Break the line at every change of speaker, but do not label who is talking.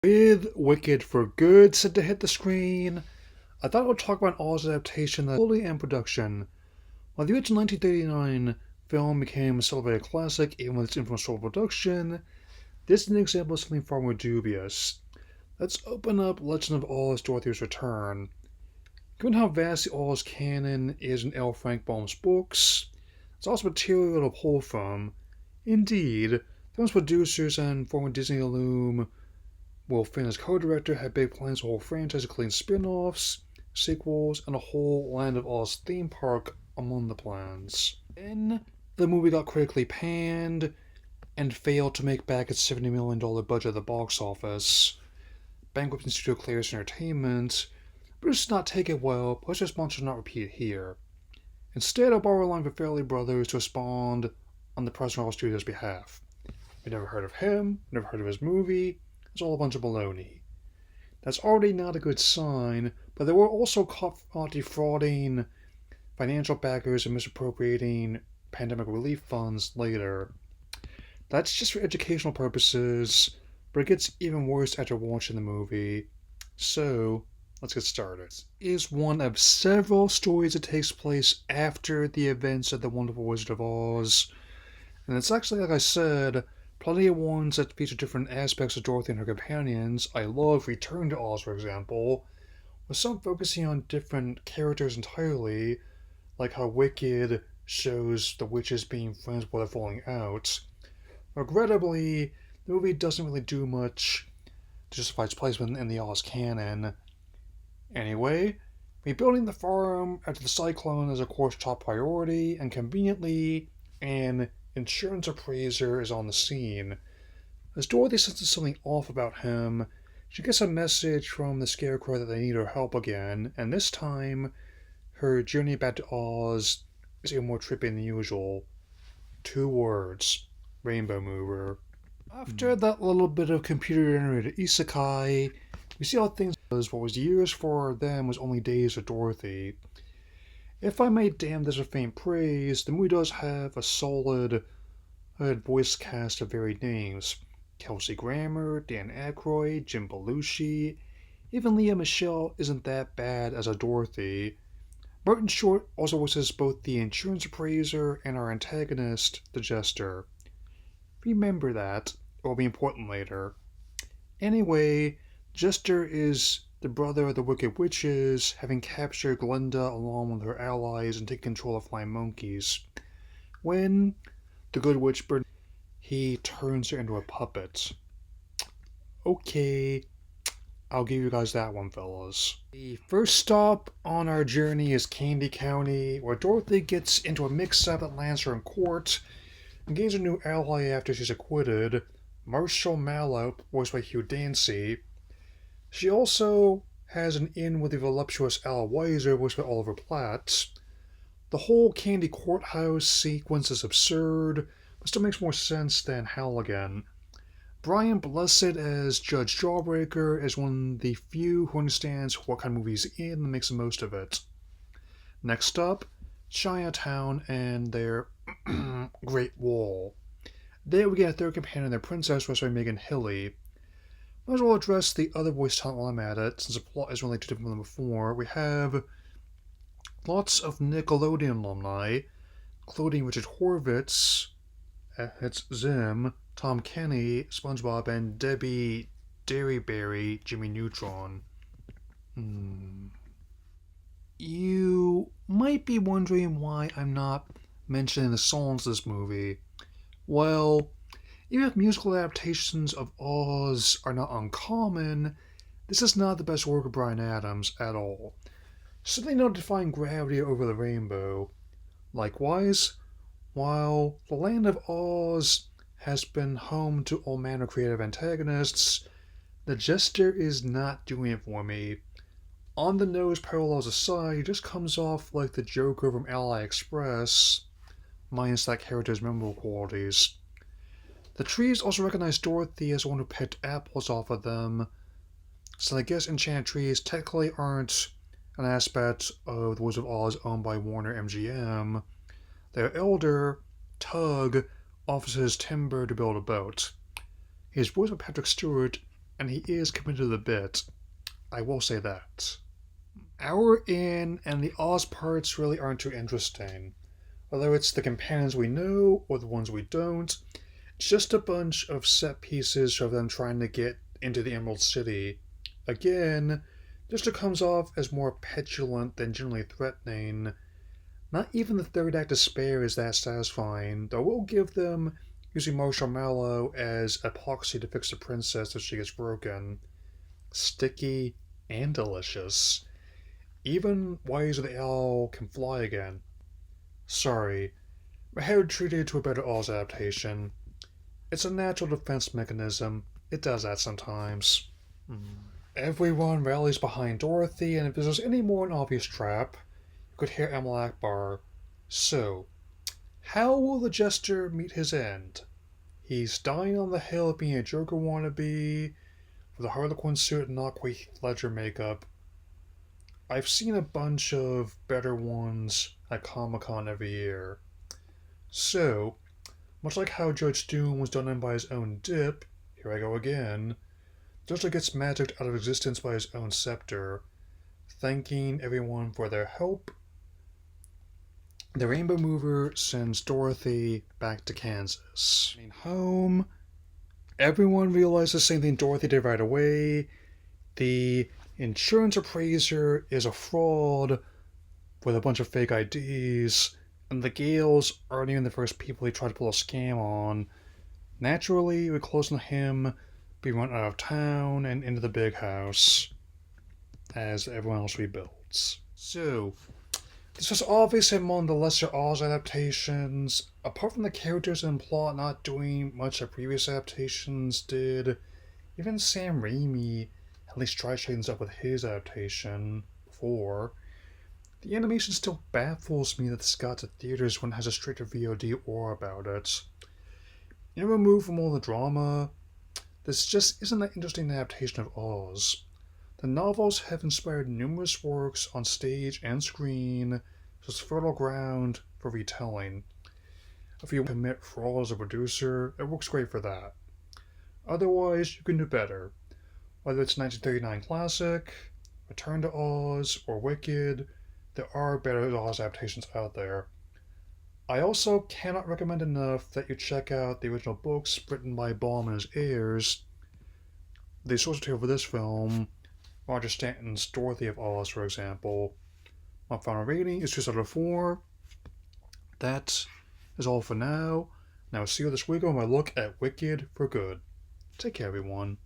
With Wicked for Good set to hit the screen, I thought I would talk about Oz adaptation that's fully in production. While the original 1939 film became a celebrated classic even with its influential production, this is an example of something far more dubious. Let's open up Legend of Oz Dorothy's Return. Given how vast the Oz canon is in L. Frank Baum's books, it's also material to pull from. Indeed, the film's producers and former Disney alum Will Finn as co-director had big plans for the whole franchise, including spin-offs, sequels, and a whole Land of Oz theme park among the plans. Then the movie got critically panned and failed to make back its $70 million budget at the box office. Bankruptcy studio Claris Entertainment, but it did not take it well, but its response should not repeat it here. Instead, I'll borrow a line from Fairley Brothers to respond on the President of Studios' behalf. We never heard of him, never heard of his movie. It's all a bunch of baloney. That's already not a good sign, but they were also caught defrauding financial backers and misappropriating pandemic relief funds later. That's just for educational purposes, but it gets even worse after watching the movie. So, let's get started. This is one of several stories that takes place after the events of The Wonderful Wizard of Oz. And it's actually, like I said, plenty of ones that feature different aspects of Dorothy and her companions. I love Return to Oz, for example, with some focusing on different characters entirely, like how Wicked shows the witches being friends while they're falling out. Regrettably, the movie doesn't really do much to justify its placement in the Oz canon. Anyway, rebuilding the farm after the cyclone is of course top priority, and conveniently, an insurance appraiser is on the scene. As Dorothy senses something off about him, she gets a message from the Scarecrow that they need her help again, and this time, her journey back to Oz is even more trippy than usual. 2 words. Rainbow Mover. After that little bit of computer-generated isekai, we see how things was. What was years for them was only days for Dorothy. If I may damn this with faint praise, the movie does have a solid voice cast of varied names. Kelsey Grammer, Dan Aykroyd, Jim Belushi, even Leah Michele isn't that bad as a Dorothy. Martin Short also voices both the insurance appraiser and our antagonist, the Jester. Remember that, it will be important later. Anyway, Jester is the brother of the Wicked Witches, having captured Glinda along with her allies and taken control of flying monkeys. When the Good Witch burns, he turns her into a puppet. Okay, I'll give you guys that one, fellas. The first stop on our journey is Candy County, where Dorothy gets into a mix-up that lands her in court and gains a new ally after she's acquitted, Marshall Mallow, voiced by Hugh Dancy. She also has an in with the voluptuous Ella Weiser, voiced by Oliver Platt. The whole Candy Courthouse sequence is absurd, but still makes more sense than Halligan. Brian Blessed as Judge Jawbreaker is one of the few who understands what kind of movie he's in and makes the most of it. Next up, Chinatown and their Great Wall. There we get a third companion, their princess, voiced by Megan Hilly. Might as well address the other voice talent while I'm at it, since the plot is really too different than before. We have lots of Nickelodeon alumni, including Richard Horvitz, it's Zim, Tom Kenny, SpongeBob, and Debbie Derryberry, Jimmy Neutron. You might be wondering why I'm not mentioning the songs of this movie. Well, even if musical adaptations of Oz are not uncommon, this is not the best work of Bryan Adams at all. Certainly no defying gravity over the rainbow. Likewise, while the Land of Oz has been home to all manner of creative antagonists, the Jester is not doing it for me. On the nose parallels aside, he just comes off like the Joker from Ally Express, minus that character's memorable qualities. The trees also recognize Dorothy as the one who picked apples off of them, so I guess enchanted trees technically aren't an aspect of the Wizard of Oz owned by Warner MGM. Their elder, Tug, offers his timber to build a boat. He is voiced by Patrick Stewart, and he is committed to the bit. I will say that. Hour in, and the Oz parts really aren't too interesting. Whether it's the companions we know or the ones we don't, it's just a bunch of set pieces of them trying to get into the Emerald City. Again, just it comes off as more petulant than generally threatening. Not even the third act despair is that satisfying, though I will give them using marshmallow as epoxy to fix the princess if she gets broken. Sticky and delicious. Even Wiser the Owl can fly again. Sorry, I had retreated to a better Oz adaptation. It's a natural defense mechanism. It does that sometimes. Everyone rallies behind Dorothy, and if there's any more an obvious trap, you could hear Amal Akbar. So, how will the Jester meet his end? He's dying on the hill of being a Joker wannabe, with a Harlequin suit and not quite Ledger makeup. I've seen a bunch of better ones at Comic Con every year. So, much like how Judge Doom was done in by his own dip, here I go again, Judge gets magicked out of existence by his own scepter, thanking everyone for their help. The Rainbow Mover sends Dorothy back to Kansas. Home, everyone realizes the same thing Dorothy did right away. The insurance appraiser is a fraud with a bunch of fake IDs, and the Gales aren't even the first people he tried to pull a scam on. Naturally, we close on him being run out of town and into the big house as everyone else rebuilds. So, this was obviously among the lesser Oz adaptations. Apart from the characters and plot not doing much that previous adaptations did, even Sam Raimi at least tried shading up with his adaptation before. The animation still baffles me that this got to theaters when it has a straight to VOD aura about it. Removed from all the drama, this just isn't that interesting an adaptation of Oz. The novels have inspired numerous works on stage and screen, so it's fertile ground for retelling. If you commit fraud as a producer, it works great for that. Otherwise, you can do better. Whether it's 1939 classic, Return to Oz, or Wicked, there are better Oz adaptations out there. I also cannot recommend enough that you check out the original books written by Baum and his heirs. The source material for this film, Roger Stanton's Dorothy of Oz, for example. My final rating is 2 out of 4. That is all for now. Now see you this week on my look at Wicked for Good. Take care, everyone.